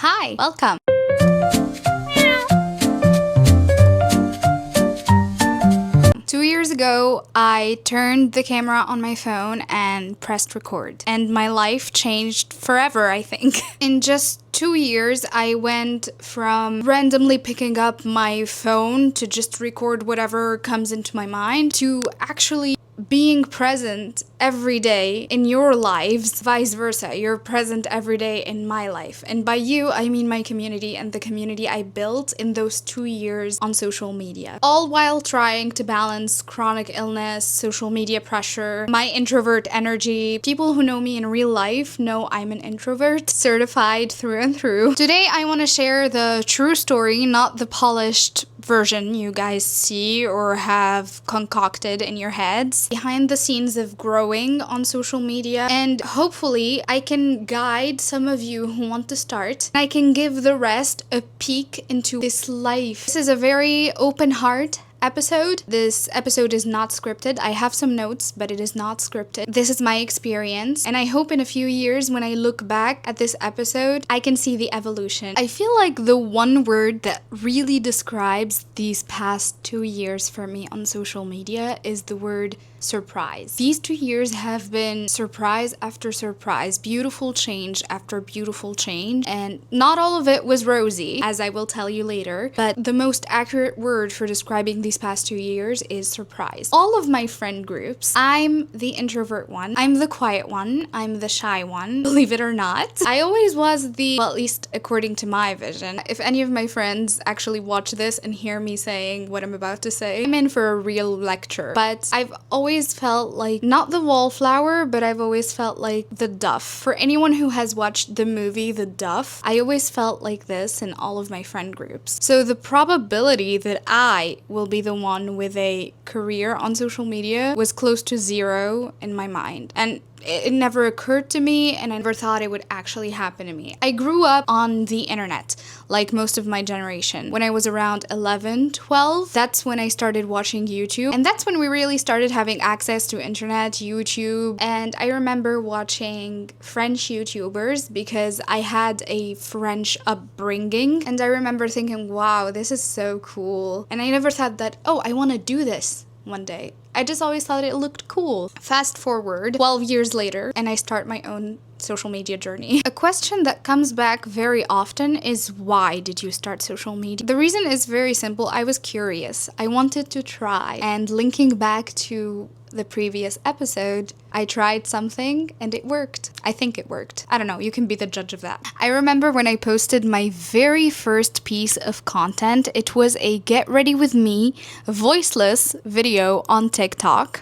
Hi, welcome. 2 years ago, I turned the camera on my phone and pressed record. And my life changed forever, I think. In just 2 years, I went from randomly picking up my phone to just record whatever comes into my mind to actually being present every day in your lives, vice versa. You're present every day in my life. And by you, I mean my community and the community I built in those 2 years on social media. All while trying to balance chronic illness, social media pressure, my introvert energy. People who know me in real life know I'm an introvert, certified through and through. Today, I want to share the true story, not the polished version you guys see or have concocted in your heads, behind the scenes of growing on social media, and hopefully I can guide some of you who want to start. I can give the rest a peek into this life. This is a very open heart episode. This episode is not scripted. I have some notes, but it is not scripted. This is my experience, and I hope in a few years when I look back at this episode, I can see the evolution. I feel like the one word that really describes these past 2 years for me on social media is the word surprise. These 2 years have been surprise after surprise, beautiful change after beautiful change, and not all of it was rosy, as I will tell you later, but the most accurate word for describing these past 2 years is surprise. All of my friend groups, I'm the introvert one, I'm the quiet one, I'm the shy one, believe it or not. I always was well, at least according to my vision. If any of my friends actually watch this and hear me saying what I'm about to say, I'm in for a real lecture. But I've always felt like, not the wallflower, but I've always felt like the duff. For anyone who has watched the movie The Duff, I always felt like this in all of my friend groups. So the probability that I will be the one with a career on social media was close to zero in my mind. And it never occurred to me, and I never thought it would actually happen to me. I grew up on the internet, like most of my generation. When I was around 11, 12, that's when I started watching YouTube. And that's when we really started having access to internet, YouTube. And I remember watching French YouTubers because I had a French upbringing. And I remember thinking, wow, this is so cool. And I never thought that, oh, I want to do this one day. I just always thought it looked cool. Fast forward 12 years later, and I start my own social media journey. A question that comes back very often is, why did you start social media? The reason is very simple. I was curious. I wanted to try. And linking back to the previous episode, I tried something and it worked. I think it worked. I don't know, you can be the judge of that. I remember when I posted my very first piece of content, it was a get ready with me voiceless video on TikTok.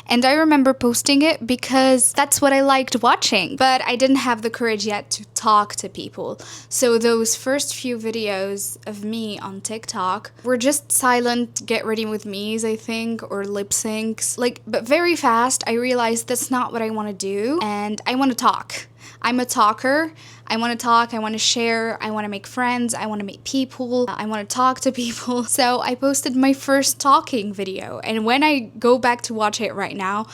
And I remember posting it because that's what I liked watching, but I didn't have the courage yet to talk to people. So those first few videos of me on TikTok were just silent get ready with me's, I think, or lip syncs. But very fast, I realized that's not what I want to do, and I want to talk. I'm a talker. I want to talk, I want to share, I want to make friends, I want to meet people, I want to talk to people. So I posted my first talking video, and when I go back to watch it right now,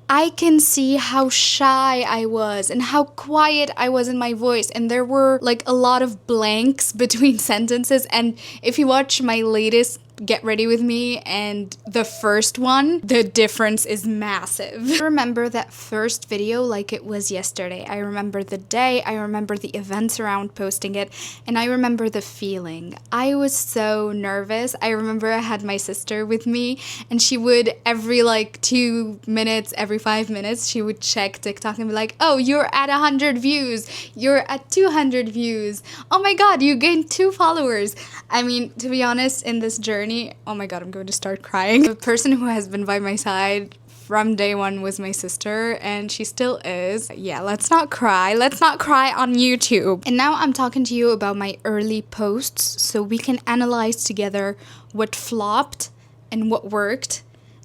I can see how shy I was and how quiet I was in my voice, and there were like a lot of blanks between sentences. And if you watch my latest Get Ready With Me and the first one, the difference is massive. I remember that first video like it was yesterday. I remember the day, I remember the events around posting it, and I remember the feeling. I was so nervous. I remember I had my sister with me, and she would every 2 minutes, every 5 minutes, she would check TikTok and be like, oh, you're at 100 views, you're at 200 views, oh my god, you gained 2 followers. I mean, to be honest, in this journey, oh my god, I'm going to start crying. The person who has been by my side from day one was my sister, and she still is. Yeah, let's not cry. Let's not cry on YouTube. And now I'm talking to you about my early posts so we can analyze together what flopped and what worked,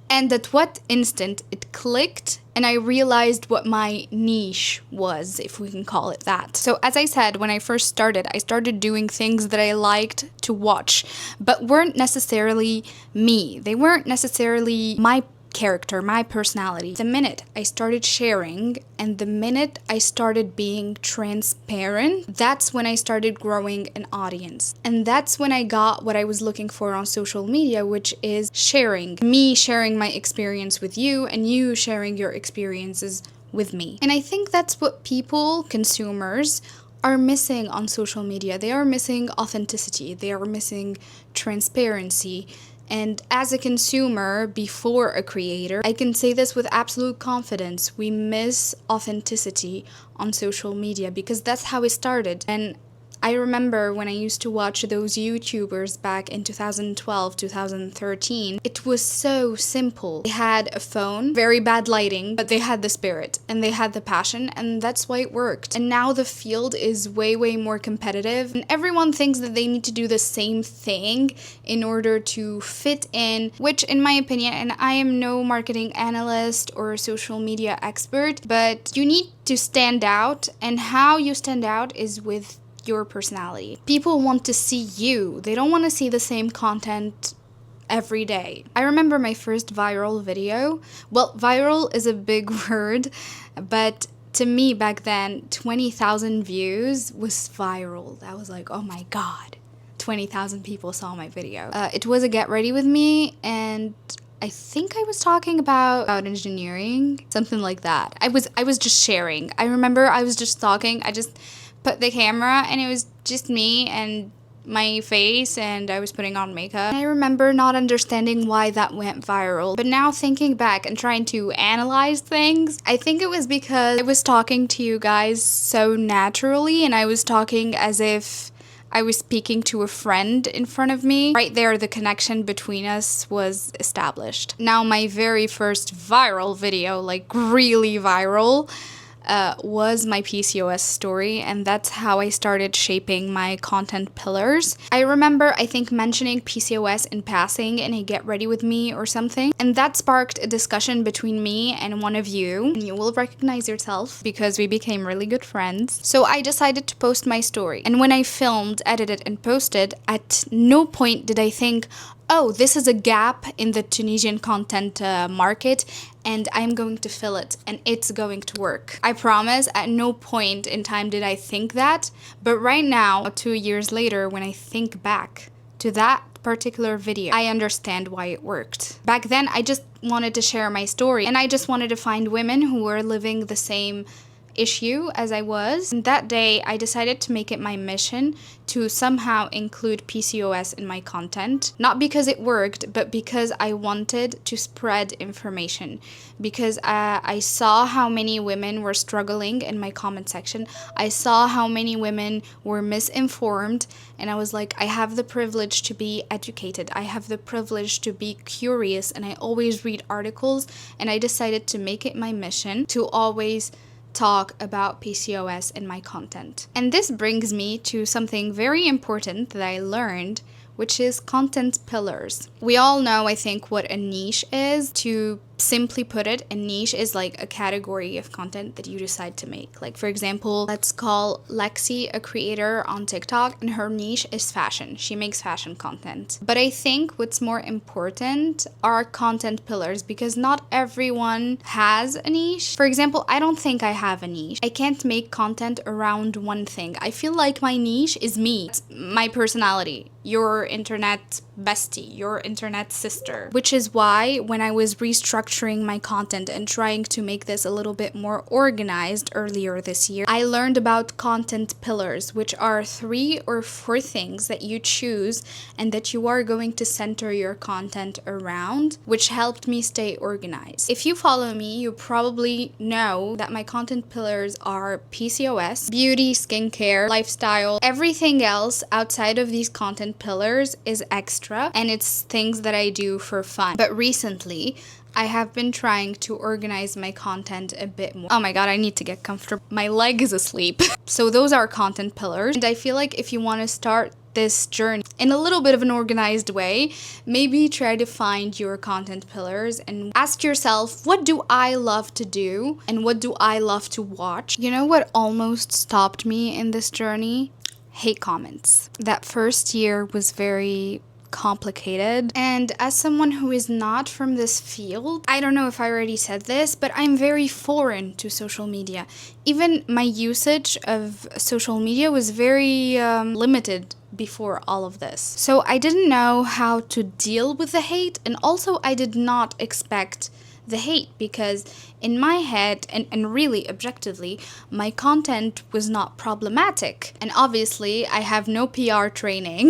and at what instant it clicked and I realized what my niche was, if we can call it that. So as I said, when I first started, I started doing things that I liked to watch, but weren't necessarily me. They weren't necessarily my character, my personality. The minute I started sharing and the minute I started being transparent, that's when I started growing an audience. And that's when I got what I was looking for on social media, which is sharing. Me sharing my experience with you and you sharing your experiences with me. And I think that's what people, consumers, are missing on social media. They are missing authenticity. They are missing transparency. And as a consumer, before a creator, I can say this with absolute confidence. We miss authenticity on social media because that's how it started. And I remember when I used to watch those YouTubers back in 2012, 2013, it was so simple. They had a phone, very bad lighting, but they had the spirit and they had the passion, and that's why it worked. And now the field is way, way more competitive, and everyone thinks that they need to do the same thing in order to fit in, which in my opinion, and I am no marketing analyst or social media expert, but you need to stand out, and how you stand out is with your personality. People want to see you. They don't want to see the same content every day. I remember my first viral video. Well, viral is a big word, but to me back then, 20,000 views was viral. That was like, oh my God, 20,000 people saw my video. It was a get ready with me, and I think I was talking about engineering, something like that. I was just sharing. I remember I was just talking. I just put the camera and it was just me and my face, and I was putting on makeup. And I remember not understanding why that went viral. But now thinking back and trying to analyze things, I think it was because I was talking to you guys so naturally, and I was talking as if I was speaking to a friend in front of me. Right there, the connection between us was established. Now, my very first viral video, like really viral, was my PCOS story, and that's how I started shaping my content pillars. I remember, I think, mentioning PCOS in passing in a Get Ready With Me or something, and that sparked a discussion between me and one of you, and you will recognize yourself because we became really good friends. So I decided to post my story, and when I filmed, edited, and posted, at no point did I think, oh, this is a gap in the Tunisian content market, and I'm going to fill it, and it's going to work. I promise, at no point in time did I think that, but right now, 2 years later, when I think back to that particular video, I understand why it worked. Back then, I just wanted to share my story, and I just wanted to find women who were living the same issue as I was. And that day, I decided to make it my mission to somehow include PCOS in my content. Not because it worked, but because I wanted to spread information. Because I saw how many women were struggling in my comment section. I saw how many women were misinformed. And I was like, I have the privilege to be educated. I have the privilege to be curious. And I always read articles. And I decided to make it my mission to always talk about PCOS in my content. And this brings me to something very important that I learned, which is content pillars. We all know, I think, what a niche is. To simply put it, a niche is like a category of content that you decide to make. Like, for example, let's call Lexi a creator on TikTok, and her niche is fashion. She makes fashion content. But I think what's more important are content pillars, because not everyone has a niche. For example, I don't think I have a niche. I can't make content around one thing. I feel like my niche is me. It's my personality. Your internet bestie, your internet sister. Which is why when I was restructuring my content and trying to make this a little bit more organized earlier this year, I learned about content pillars, which are 3 or 4 things that you choose and that you are going to center your content around, which helped me stay organized. If you follow me, you probably know that my content pillars are PCOS, beauty, skincare, lifestyle. Everything else outside of these content pillars is extra, and it's things that I do for fun. But recently, I have been trying to organize my content a bit more. Oh my god, I need to get comfortable. My leg is asleep. So those are content pillars. And I feel like if you want to start this journey in a little bit of an organized way, maybe try to find your content pillars and ask yourself, what do I love to do and what do I love to watch? You know what almost stopped me in this journey? Hate comments. That first year was very complicated. And as someone who is not from this field, I don't know if I already said this, but I'm very foreign to social media. Even my usage of social media was very limited before all of this. So I didn't know how to deal with the hate, and also I did not expect the hate, because in my head, and really objectively, my content was not problematic. And obviously I have no PR training.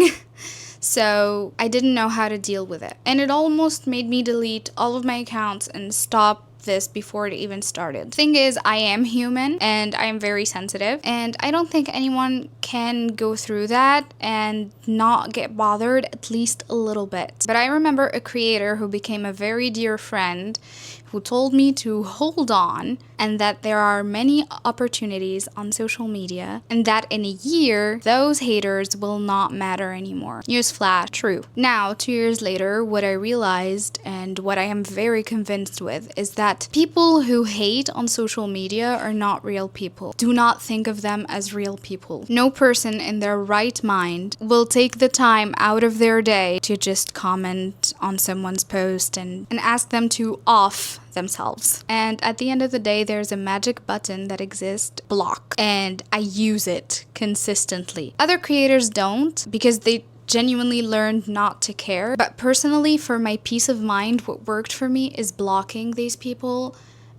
So I didn't know how to deal with it. And it almost made me delete all of my accounts and stop this before it even started. Thing is, I am human and I am very sensitive, and I don't think anyone can go through that and not get bothered at least a little bit. But I remember a creator who became a very dear friend who told me to hold on, and that there are many opportunities on social media, and that in a year, those haters will not matter anymore. Newsflash, true. Now, 2 years later, what I realized, and what I am very convinced with, is that people who hate on social media are not real people. Do not think of them as real people. No person in their right mind will take the time out of their day to just comment on someone's post and ask them to off themselves. And at the end of the day, there's a magic button that exists, block, and I use it consistently. Other creators don't, because they genuinely learned not to care. But personally, for my peace of mind, what worked for me is blocking these people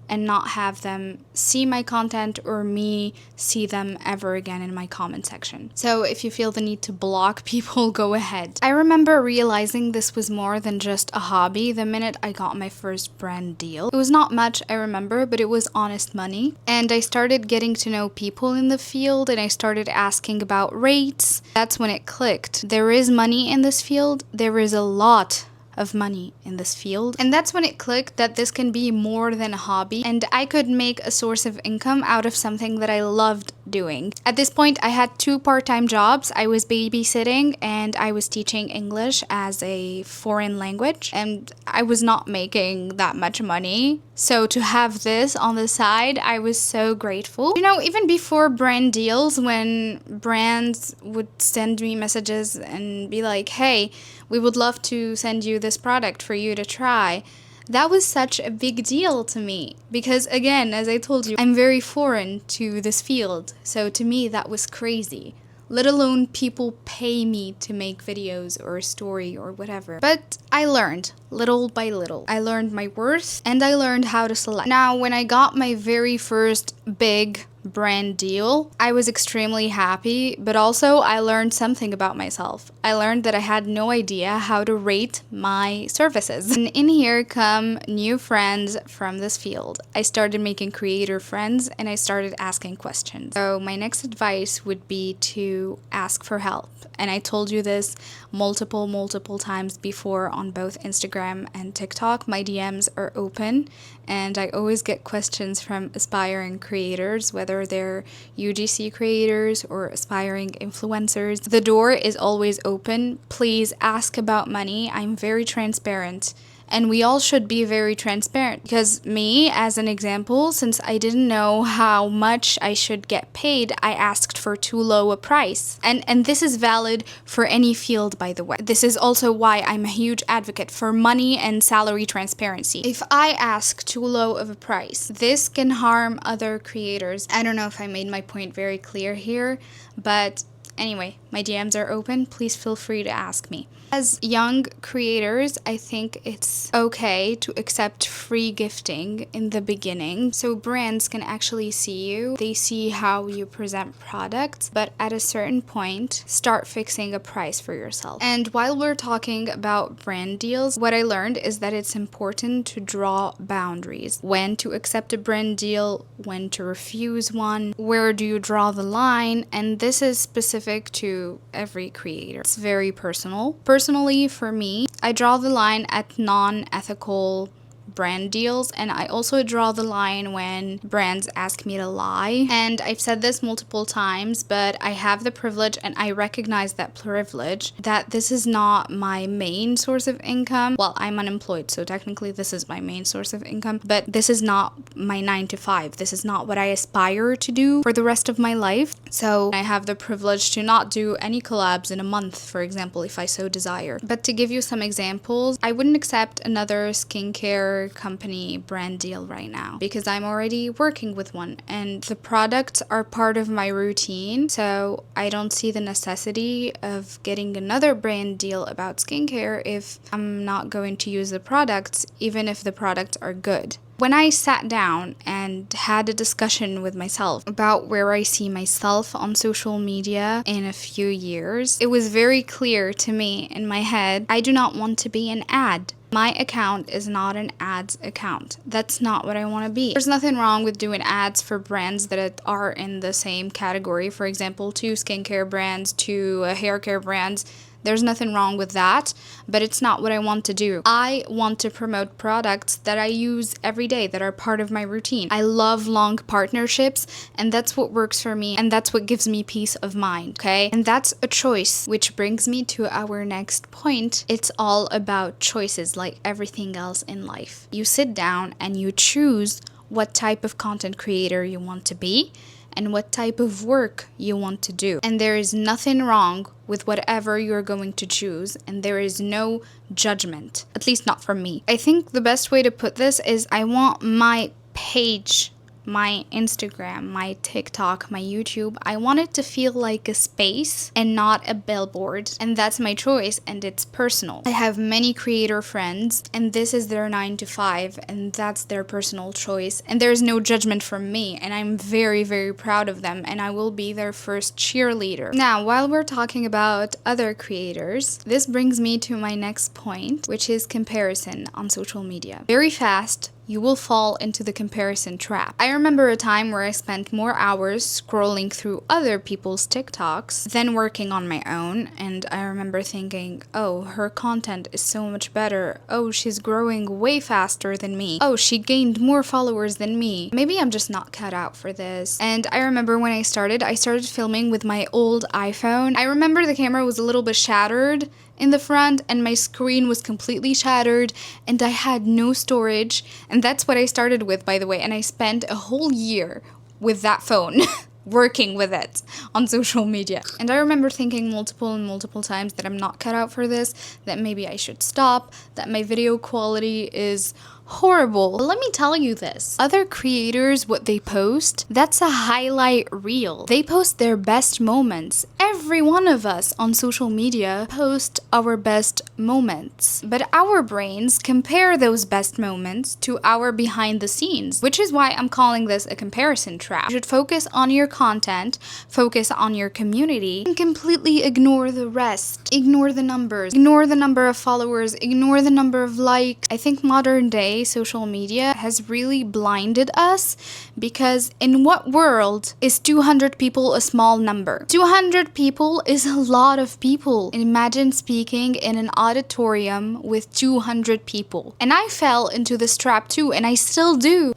and not have them see my content or me see them ever again in my comment section. So if you feel the need to block people, go ahead. I remember realizing this was more than just a hobby the minute I got my first brand deal. It was not much, I remember, but it was honest money. And I started getting to know people in the field, and I started asking about rates. That's when it clicked. There is money in this field. There is a lot of money in this field. And that's when it clicked that this can be more than a hobby, and I could make a source of income out of something that I loved doing. At this point, I had 2 part-time jobs. I was babysitting and I was teaching English as a foreign language, and I was not making that much money. So to have this on the side, I was so grateful. You know, even before brand deals, when brands would send me messages and be like, hey, we would love to send you this product for you to try, that was such a big deal to me. Because again, as I told you, I'm very foreign to this field. So to me, that was crazy. Let alone people pay me to make videos or a story or whatever. But I learned little by little. I learned my worth, and I learned how to select. Now, when I got my very first big brand deal, I was extremely happy, but also I learned something about myself. I learned that I had no idea how to rate my services. And in here come new friends from this field. I started making creator friends, and I started asking questions. So my next advice would be to ask for help. And I told you this multiple times before on both Instagram and TikTok. My DMs are open, and I always get questions from aspiring creators, whether they're UGC creators or aspiring influencers. The door is always open. Please ask about money. I'm very transparent. And we all should be very transparent, because me, as an example, since I didn't know how much I should get paid, I asked for too low a price. And this is valid for any field, by the way. This is also why I'm a huge advocate for money and salary transparency. If I ask too low of a price, this can harm other creators. I don't know if I made my point very clear here, but anyway, my DMs are open. Please feel free to ask me. As young creators, I think it's okay to accept free gifting in the beginning, so brands can actually see you. They see how you present products, but at a certain point, start fixing a price for yourself. And while we're talking about brand deals, what I learned is that it's important to draw boundaries. When to accept a brand deal, when to refuse one, where do you draw the line? And this is specific to every creator. It's very personal. Personally, for me, I draw the line at non-ethical brand deals, and I also draw the line when brands ask me to lie. And I've said this multiple times, but I have the privilege, and I recognize that privilege, that this is not my main source of income. Well, I'm unemployed, so technically this is my main source of income, but this is not my 9 to 5. This is not what I aspire to do for the rest of my life. So I have the privilege to not do any collabs in a month, for example, if I so desire. But to give you some examples, I wouldn't accept another skincare company brand deal right now because I'm already working with one and the products are part of my routine. So I don't see the necessity of getting another brand deal about skincare if I'm not going to use the products, even if the products are good. When I sat down and had a discussion with myself about where I see myself on social media in a few years, it was very clear to me in my head, I do not want to be an ad. My account is not an ads account. That's not what I want to be. There's nothing wrong with doing ads for brands that are in the same category. For example, 2 skincare brands, 2 hair care brands. There's nothing wrong with that, but it's not what I want to do. I want to promote products that I use every day that are part of my routine. I love long partnerships, and that's what works for me, and that's what gives me peace of mind, okay? And that's a choice, which brings me to our next point. It's all about choices, like everything else in life. You sit down and you choose what type of content creator you want to be and what type of work you want to do. And there is nothing wrong with whatever you're going to choose, and there is no judgment, at least not from me. I think the best way to put this is I want my page, my Instagram, my TikTok, my YouTube, I want it to feel like a space and not a billboard. And that's my choice, and it's personal. I have many creator friends, and this is their 9 to 5, and that's their personal choice. And there's no judgment from me, and I'm very, very proud of them, and I will be their first cheerleader. Now, while we're talking about other creators, this brings me to my next point, which is comparison on social media. Very fast, you will fall into the comparison trap. I remember a time where I spent more hours scrolling through other people's TikToks than working on my own, and I remember thinking, oh, her content is so much better. Oh, she's growing way faster than me. Oh, she gained more followers than me. Maybe I'm just not cut out for this. And I remember when I started filming with my old iPhone. I remember the camera was a little bit shattered in the front and my screen was completely shattered and I had no storage, and that's what I started with, by the way, and I spent a whole year with that phone working with it on social media. And I remember thinking multiple times that I'm not cut out for this, that maybe I should stop, that my video quality is horrible. But let me tell you this. Other creators, what they post, that's a highlight reel. They post their best moments. Every one of us on social media post our best moments. But our brains compare those best moments to our behind the scenes, which is why I'm calling this a comparison trap. You should focus on your content, focus on your community, and completely ignore the rest. Ignore the numbers, ignore the number of followers, ignore the number of likes. I think modern day social media has really blinded us, because in what world is 200 people a small number? 200 people is a lot of people. Imagine speaking in an auditorium with 200 people. And I fell into this trap too, and I still do.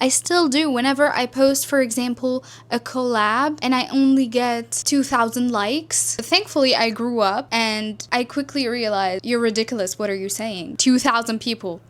Whenever I post, for example, a collab and I only get 2,000 likes. Thankfully, I grew up and I quickly realized, you're ridiculous, what are you saying? 2,000 people.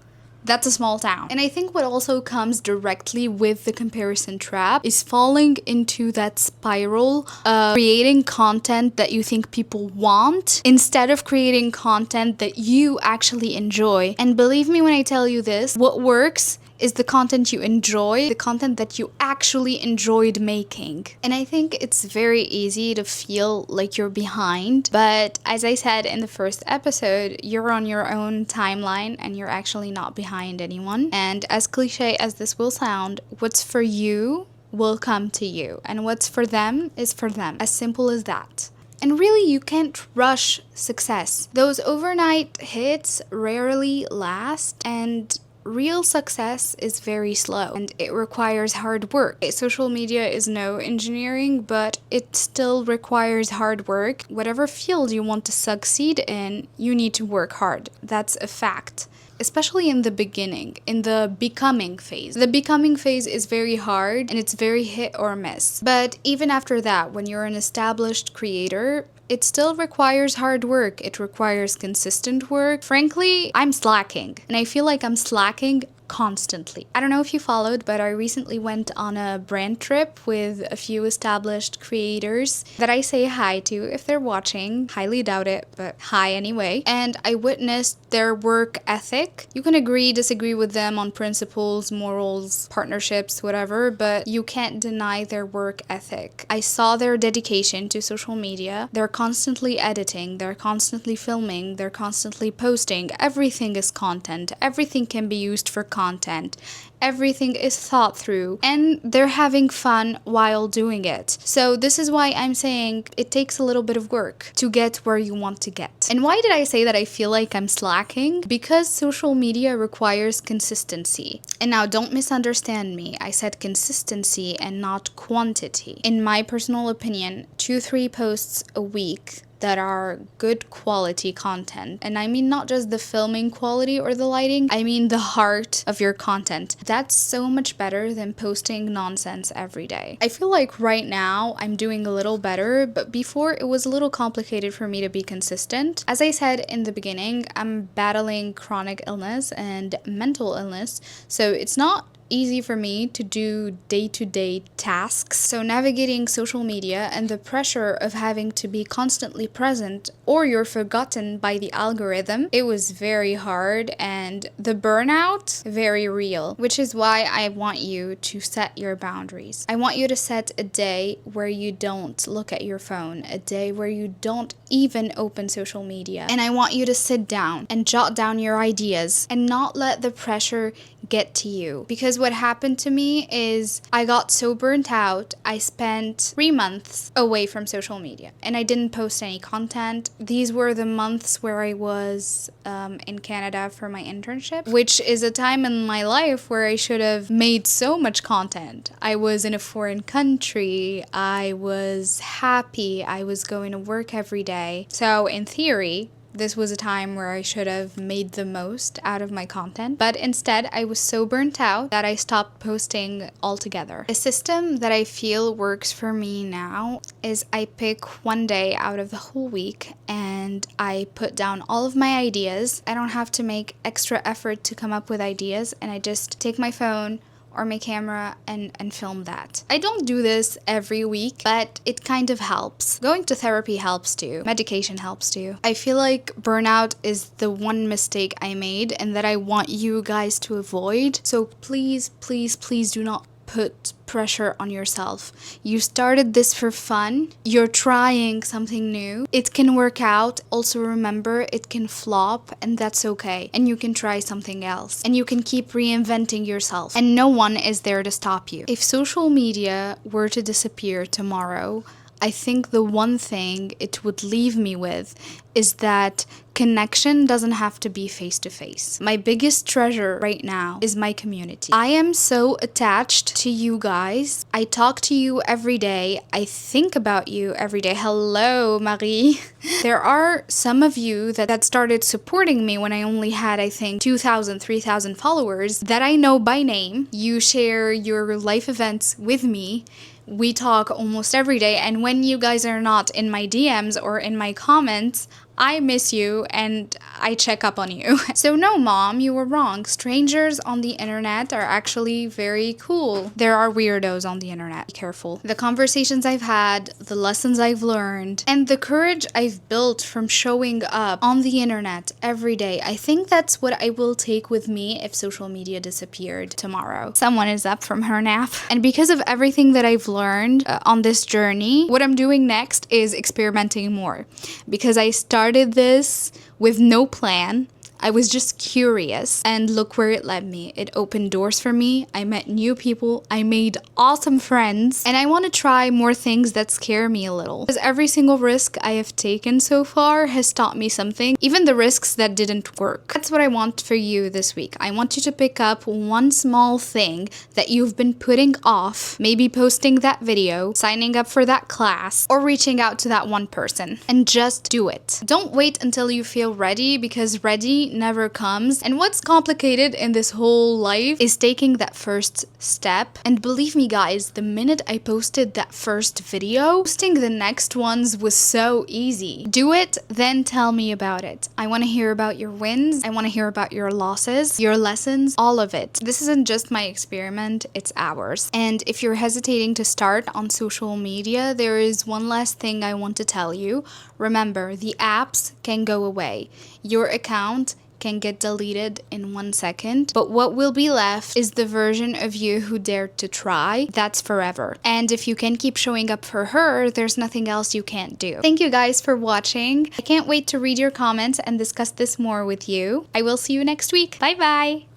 That's a small town. And I think what also comes directly with the comparison trap is falling into that spiral of creating content that you think people want instead of creating content that you actually enjoy. And believe me when I tell you this, what works is the content you enjoy, the content that you actually enjoyed making. And I think it's very easy to feel like you're behind, but as I said in the first episode, you're on your own timeline and you're actually not behind anyone. And as cliche as this will sound, what's for you will come to you, and what's for them is for them. As simple as that. And really, you can't rush success. Those overnight hits rarely last, and real success is very slow and it requires hard work. Social media is no engineering, but it still requires hard work. Whatever field you want to succeed in, you need to work hard. That's a fact. Especially in the beginning, in the becoming phase. The becoming phase is very hard and it's very hit or miss. But even after that, when you're an established creator, it still requires hard work. It requires consistent work. Frankly, I'm slacking. And I feel like I'm slacking constantly. I don't know if you followed, but I recently went on a brand trip with a few established creators that I say hi to if they're watching. Highly doubt it, but hi anyway. And I witnessed their work ethic. You can agree, disagree with them on principles, morals, partnerships, whatever, but you can't deny their work ethic. I saw their dedication to social media. They're constantly editing, they're constantly filming, they're constantly posting. Everything is content. Everything can be used for content. Everything is thought through and they're having fun while doing it. So this is why I'm saying it takes a little bit of work to get where you want to get. And why did I say that I feel like I'm slacking? Because social media requires consistency. And now don't misunderstand me. I said consistency and not quantity. In my personal opinion, 2-3 posts a week that are good quality content. And I mean not just the filming quality or the lighting, I mean the heart of your content. That's so much better than posting nonsense every day. I feel like right now I'm doing a little better, but before it was a little complicated for me to be consistent. As I said in the beginning, I'm battling chronic illness and mental illness, so it's not easy for me to do day-to-day tasks. So navigating social media and the pressure of having to be constantly present or you're forgotten by the algorithm, it was very hard and the burnout, very real, which is why I want you to set your boundaries. I want you to set a day where you don't look at your phone, a day where you don't even open social media. And I want you to sit down and jot down your ideas and not let the pressure get to you. Because what happened to me is I got so burnt out, I spent 3 months away from social media and I didn't post any content. These were the months where I was in Canada for my internship, which is a time in my life where I should have made so much content. I was in a foreign country, I was happy, I was going to work every day. So in theory, this was a time where I should have made the most out of my content, but instead I was so burnt out that I stopped posting altogether. A system that I feel works for me now is I pick one day out of the whole week and I put down all of my ideas. I don't have to make extra effort to come up with ideas and I just take my phone or my camera and film that. I don't do this every week, but it kind of helps. Going to therapy helps too. Medication helps too. I feel like burnout is the one mistake I made and that I want you guys to avoid. So please, please, please do not put pressure on yourself. You started this for fun. You're trying something new. It can work out. Also remember, it can flop and that's okay. And you can try something else. And you can keep reinventing yourself. And no one is there to stop you. If social media were to disappear tomorrow, I think the one thing it would leave me with is that connection doesn't have to be face-to-face. My biggest treasure right now is my community. I am so attached to you guys. I talk to you every day. I think about you every day. Hello, Marie. There are some of you that started supporting me when I only had, I think, 2,000, 3,000 followers that I know by name. You share your life events with me. We talk almost every day, and when you guys are not in my DMs or in my comments, I miss you and I check up on you. So no, mom, you were wrong. Strangers on the internet are actually very cool. There are weirdos on the internet. Be careful. The conversations I've had, the lessons I've learned, and the courage I've built from showing up on the internet every day, I think that's what I will take with me if social media disappeared tomorrow. Someone is up from her nap. And because of everything that I've learned on this journey, what I'm doing next is experimenting more. Because I started this with no plan. I was just curious, and look where it led me. It opened doors for me. I met new people. I made awesome friends, and I want to try more things that scare me a little. Because every single risk I have taken so far has taught me something, even the risks that didn't work. That's what I want for you this week. I want you to pick up one small thing that you've been putting off, maybe posting that video, signing up for that class, or reaching out to that one person, and just do it. Don't wait until you feel ready, because ready never comes. And what's complicated in this whole life is taking that first step. And believe me guys, the minute I posted that first video, posting the next ones was so easy. Do it, then tell me about it. I want to hear about your wins. I want to hear about your losses, your lessons, all of it. This isn't just my experiment, it's ours. And if you're hesitating to start on social media, there is one last thing I want to tell you. Remember, the apps can go away. Your account can get deleted in 1 second, but what will be left is the version of you who dared to try. That's forever. And if you can keep showing up for her, there's nothing else you can't do. Thank you guys for watching. I can't wait to read your comments and discuss this more with you. I will see you next week. Bye bye.